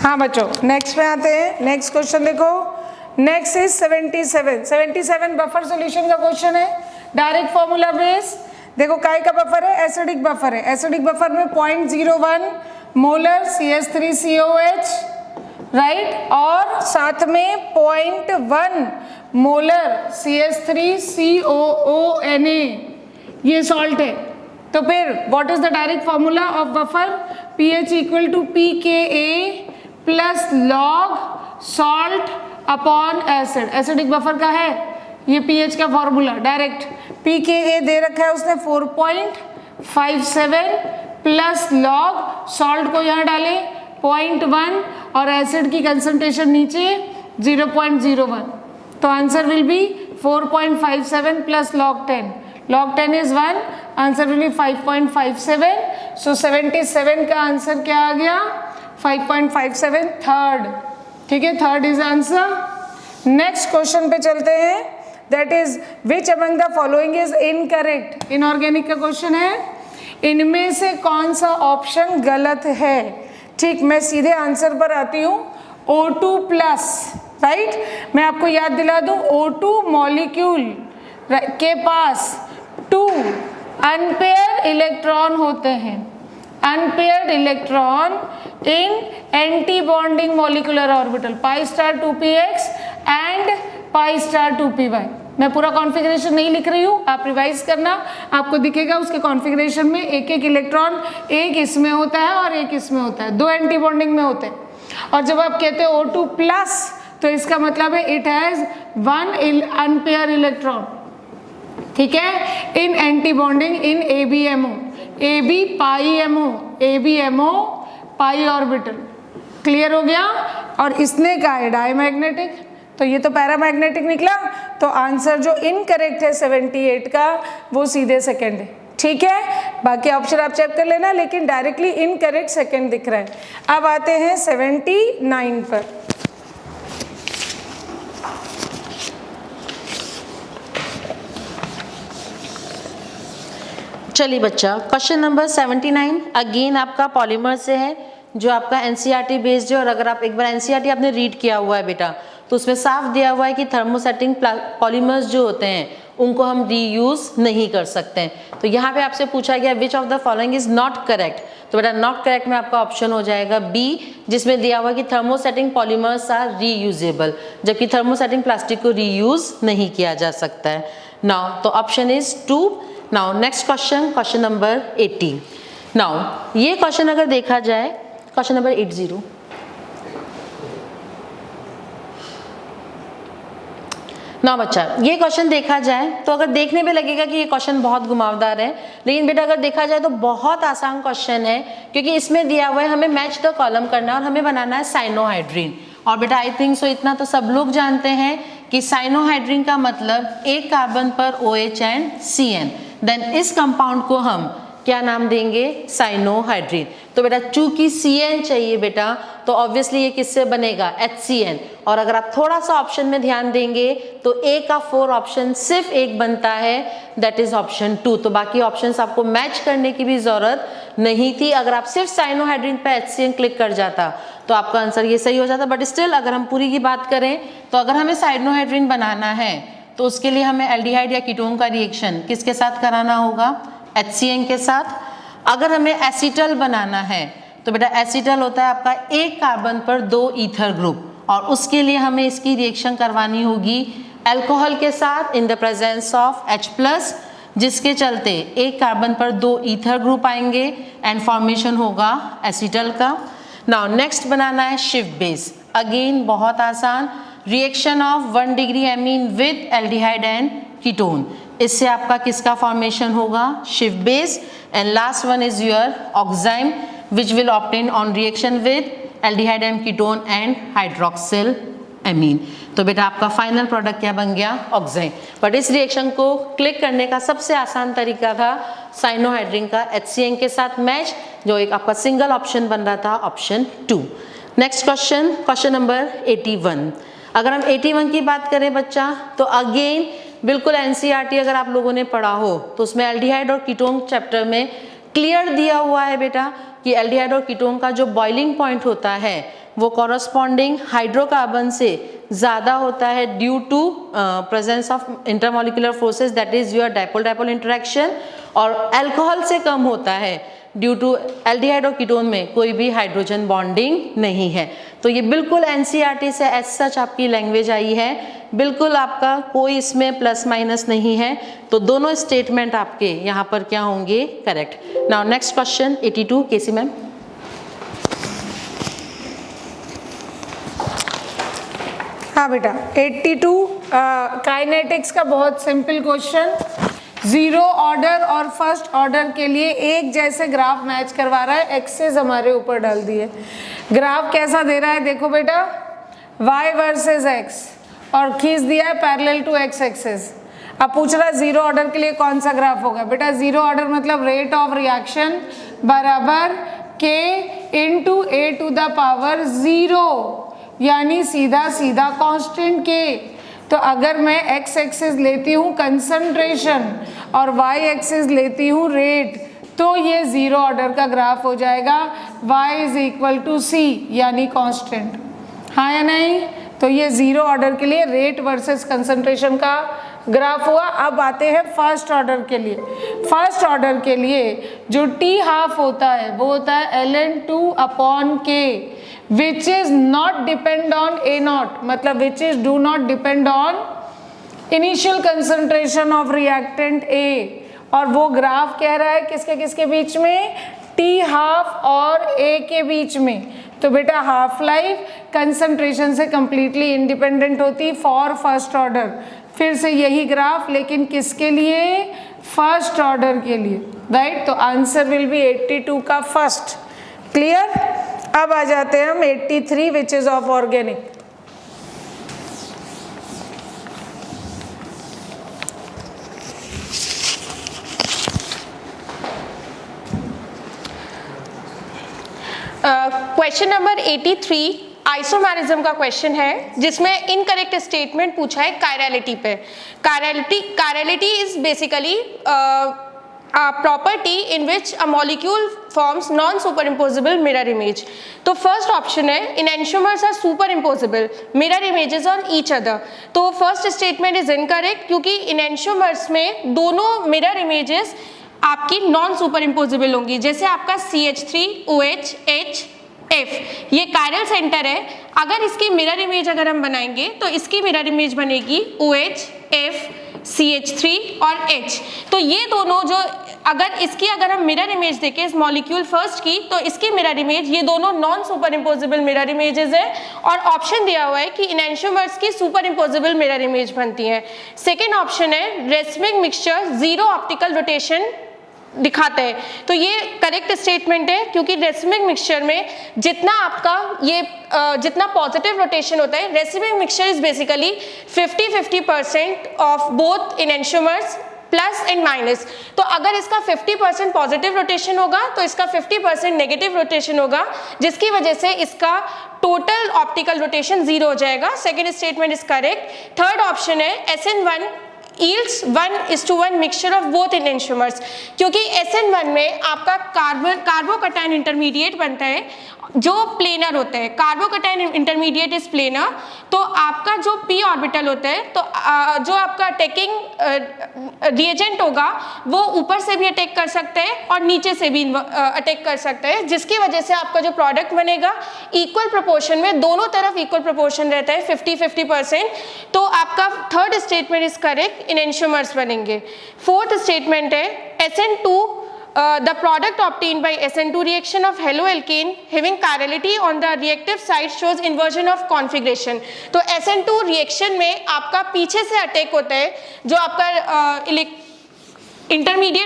हाँ बच्चों, नेक्स्ट में आते हैं। नेक्स्ट क्वेश्चन देखो, नेक्स्ट इज 77 बफर सॉल्यूशन का क्वेश्चन है, डायरेक्ट फॉर्मूला बेस। देखो काय का बफर है, एसिडिक बफर है। एसिडिक बफर में 0.01 मोलर CH3COH, राइट, और साथ में 0.1 मोलर CH3COONA, ये सॉल्ट है। तो फिर what is the direct formula of buffer? pH equal to pKa plus log salt upon acid. Acidic buffer का है ये pH का फॉर्मूला डायरेक्ट। pKa दे रखा है उसने 4.57 प्लस लॉग सॉल्ट को यहाँ डाले 0.1 और एसिड की कंसंट्रेशन नीचे 0.01। तो answer will be 4.57 plus log 10। log 10 is 1, answer will be 5.57। सो 77 का आंसर क्या आ गया? 5.57, थर्ड। ठीक है, third is answer. Next question पे चलते हैं, that is which among the following is incorrect. Inorganic का क्वेश्चन है, इनमें से कौन सा ऑप्शन गलत है? ठीक, मैं सीधे आंसर पर आती हूँ। O2 प्लस, राइट, मैं आपको याद दिला दूं, O2 मॉलिक्यूल के पास 2 अनपेयर इलेक्ट्रॉन होते हैं। Unpaired electron in anti bonding molecular orbital pi star 2px and pi star 2py। मैं पूरा कॉन्फ़िगरेशन नहीं लिख रही हूँ, आप रिवाइज करना, आपको दिखेगा उसके कॉन्फ़िगरेशन में एक एक इलेक्ट्रॉन, एक इसमें होता है और एक इसमें होता है, 2 एंटी बॉन्डिंग में होते हैं। और जब आप कहते हो O2 प्लस, तो इसका मतलब है इट हैज 1 अनपेयर इलेक्ट्रॉन। ठीक है, in antibonding in ABMO, AB pi MO pi orbital. Clear हो गया? और इसने कहा है डायमैग्नेटिक, तो ये तो पैरामैग्नेटिक निकला। तो आंसर जो इनकरेक्ट है 78 का, वो सीधे सेकंड है। ठीक है, बाकी ऑप्शन आप चेक कर लेना, लेकिन डायरेक्टली इनकरेक्ट सेकंड दिख रहा है। अब आते हैं 79 पर। चलिए बच्चा, क्वेश्चन नंबर 79 अगेन आपका पॉलीमर से है, जो आपका एनसीईआरटी बेस्ड है। और अगर आप एक बार एनसीईआरटी आपने रीड किया हुआ है बेटा, तो उसमें साफ दिया हुआ है कि थर्मोसेटिंग पॉलीमर्स जो होते हैं उनको हम रीयूज नहीं कर सकते हैं। तो यहाँ पे आपसे पूछा गया which of the following is not correct. तो बेटा नॉट करेक्ट में आपका ऑप्शन हो जाएगा बी, जिसमें दिया हुआ है कि थर्मोसेटिंग पॉलीमर्स आर रीयूजेबल, जबकि थर्मोसेटिंग प्लास्टिक को रीयूज नहीं किया जा सकता है। नाउ तो option is 2। Now next question, question number 80। Now ये क्वेश्चन अगर देखा जाए, क्वेश्चन नंबर 80। ना बच्चा, ये क्वेश्चन देखा जाए तो अगर देखने में लगेगा कि ये क्वेश्चन बहुत घुमावदार है, लेकिन बेटा अगर देखा जाए तो बहुत आसान क्वेश्चन है, क्योंकि इसमें दिया हुआ है हमें मैच द कॉलम करना है और हमें बनाना है साइनोहाइड्रीन। और बेटा आई थिंक सो इतना तो सब लोग जानते हैं कि साइनोहाइड्रीन का मतलब एक कार्बन पर OH एंड CN, देन इस कंपाउंड को हम क्या नाम देंगे? साइनोहाइड्रीन। तो बेटा चूंकि CN चाहिए बेटा, तो ऑब्वियसली ये किससे बनेगा? HCN। और अगर आप थोड़ा सा ऑप्शन में ध्यान देंगे तो A का 4 ऑप्शन सिर्फ एक बनता है, दैट इज ऑप्शन 2। तो बाकी ऑप्शंस आपको मैच करने की भी जरूरत नहीं थी। अगर आप सिर्फ साइनोहाइड्रीन पे HCN क्लिक कर जाता तो आपका आंसर ये सही हो जाता। बट स्टिल अगर हम पूरी की बात करें तो अगर हमें साइनोहाइड्रीन बनाना है तो उसके लिए हमें एल्डिहाइड या कीटोन का रिएक्शन किसके साथ कराना होगा? HCN के साथ। अगर हमें एसीटल बनाना है तो बेटा एसीटल होता है आपका एक कार्बन पर 2 ईथर ग्रुप, और उसके लिए हमें इसकी रिएक्शन करवानी होगी अल्कोहल के साथ in the presence of H+, जिसके चलते एक कार्बन पर 2 ईथर ग्रुप आएंगे एंड फॉर्मेशन होगा एसीटल का। नाउ नेक्स्ट बनाना है शिफ्ट बेस। अगेन बहुत आसान, reaction of 1 degree amine with aldehyde and ketone, इससे आपका किसका फॉर्मेशन होगा? Shift base. And last one is your oxime which will obtain on reaction with aldehyde and ketone and hydroxyl amine. तो बेटा आपका final product क्या बन गया? ऑक्साइम। बट इस रिएक्शन को क्लिक करने का सबसे आसान तरीका था साइनोहाइड्रीन का HCN के साथ मैच, जो एक आपका सिंगल ऑप्शन बन रहा था, option 2। Next question, question number 81। अगर हम 81 की बात करें बच्चा, तो अगेन बिल्कुल एनसीईआरटी अगर आप लोगों ने पढ़ा हो तो उसमें एल्डिहाइड और कीटोन चैप्टर में क्लियर दिया हुआ है बेटा कि एल्डिहाइड और कीटोन का जो बॉइलिंग पॉइंट होता है वो कॉरस्पॉन्डिंग हाइड्रोकार्बन से ज़्यादा होता है due to presence of intermolecular forces, that is your dipole dipole interaction, और अल्कोहल से कम होता है ड्यू टू एल्डिहाइड और कीटोन में कोई भी हाइड्रोजन बॉन्डिंग नहीं है। तो ये बिल्कुल एनसीईआरटी से एज सच आपकी लैंग्वेज आई है, बिल्कुल आपका कोई इसमें प्लस माइनस नहीं है। तो दोनों स्टेटमेंट आपके यहाँ पर क्या होंगे, करेक्ट। नाउ नेक्स्ट क्वेश्चन 82, केसी मैम। हाँ बेटा 82 काइनेटिक्स का बहुत सिंपल क्वेश्चन, जीरो ऑर्डर और फर्स्ट ऑर्डर के लिए एक जैसे ग्राफ मैच करवा रहा है, एक्सेस हमारे ऊपर डाल दिए। ग्राफ कैसा दे रहा है देखो बेटा, y वर्सेस x और खींच दिया है पैरेलल टू x एक्सेस। अब पूछ रहा है जीरो ऑर्डर के लिए कौन सा ग्राफ होगा। बेटा जीरो ऑर्डर मतलब रेट ऑफ रिएक्शन बराबर k into A to the power 0, यानी सीधा सीधा कांस्टेंट k। तो अगर मैं x एक्सिस लेती हूँ कंसंट्रेशन और y एक्सिस लेती हूँ रेट, तो ये जीरो ऑर्डर का ग्राफ हो जाएगा, y is equal to c यानी कांस्टेंट, हाँ या नहीं। तो ये जीरो ऑर्डर के लिए रेट वर्सेस कंसंट्रेशन का ग्राफ हुआ। अब आते हैं फर्स्ट ऑर्डर के लिए। फर्स्ट ऑर्डर के लिए जो t हाफ होता है वो होता है ln2 upon k, which is not depend on a naught, मतलब which is do not depend on initial concentration of reactant A। और वो ग्राफ कह रहा है किसके किसके बीच में, T हाफ और A के बीच में। तो बेटा हाफ लाइफ कंसंट्रेशन से कंप्लीटली इंडिपेंडेंट होती फॉर फर्स्ट ऑर्डर। फिर से यही ग्राफ लेकिन किसके लिए, फर्स्ट ऑर्डर के लिए, राइट। तो आंसर विल बी 82 का फर्स्ट। क्लियर। अब आ जाते हैं हम 83 which is of organic. Question number 83 isomerism का क्वेश्चन है, जिसमें इनकरेक्ट स्टेटमेंट पूछा है कायरलिटी पे। Chirality is basically property in which a molecule forms non superimposable mirror image. तो फर्स्ट ऑप्शन है enantiomers are superimposable mirror images on each other. तो first statement is incorrect, क्योंकि enantiomers में दोनों mirror images आपकी non superimposable होंगी। जैसे आपका CH3OH HF ये कायरल सेंटर है, अगर इसकी मिरर इमेज अगर हम बनाएंगे तो इसकी मिरर इमेज बनेगी OH F CH3 और H। तो ये दोनों जो अगर हम मिरर इमेज देखें इस मॉलिक्यूल फर्स्ट की, तो इसकी मिरर इमेज ये दोनों non superimposable mirror images है। और ऑप्शन दिया हुआ है कि इनएंशियोमर्स की सुपर इम्पोजिबल मिरर इमेज बनती है। सेकेंड ऑप्शन है racemic mixture zero optical rotation दिखाते हैं। तो ये करेक्ट स्टेटमेंट है, क्योंकि रेसमिक मिक्सचर में जितना आपका ये जितना पॉजिटिव रोटेशन होता है, racemic mixture is basically 50-50% of both enantiomers plus and minus. तो अगर इसका 50% पॉजिटिव रोटेशन होगा तो इसका 50% नेगेटिव रोटेशन होगा, जिसकी वजह से इसका टोटल ऑप्टिकल रोटेशन 0 हो जाएगा। Second statement is correct. Third option है SN1 yields 1:1 mixture of both enantiomers, क्योंकि SN1 में आपका कार्बोकटायन इंटरमीडिएट बनता है जो प्लेनर होता है। Carbocation intermediate is planar. तो आपका जो p ऑर्बिटल होता है, तो जो आपका अटैकिंग रिएजेंट होगा वो ऊपर से भी अटैक कर सकता है और नीचे से भी अटैक कर सकता है, जिसकी वजह से आपका जो प्रोडक्ट बनेगा इक्वल प्रोपोर्शन में, दोनों तरफ इक्वल प्रोपोर्शन रहता है 50-50%। तो आपका थर्ड स्टेटमेंट इज करेक्ट, इनएंशियोमर्स बनेंगे। फोर्थ स्टेटमेंट है SN2 the product obtained by SN2 reaction of haloalkane having chirality on the reactive side shows inversion of configuration। तो SN2 रिएक्शन में आपका पीछे से अटैक होता है, जो आपका इंटरमीडिएट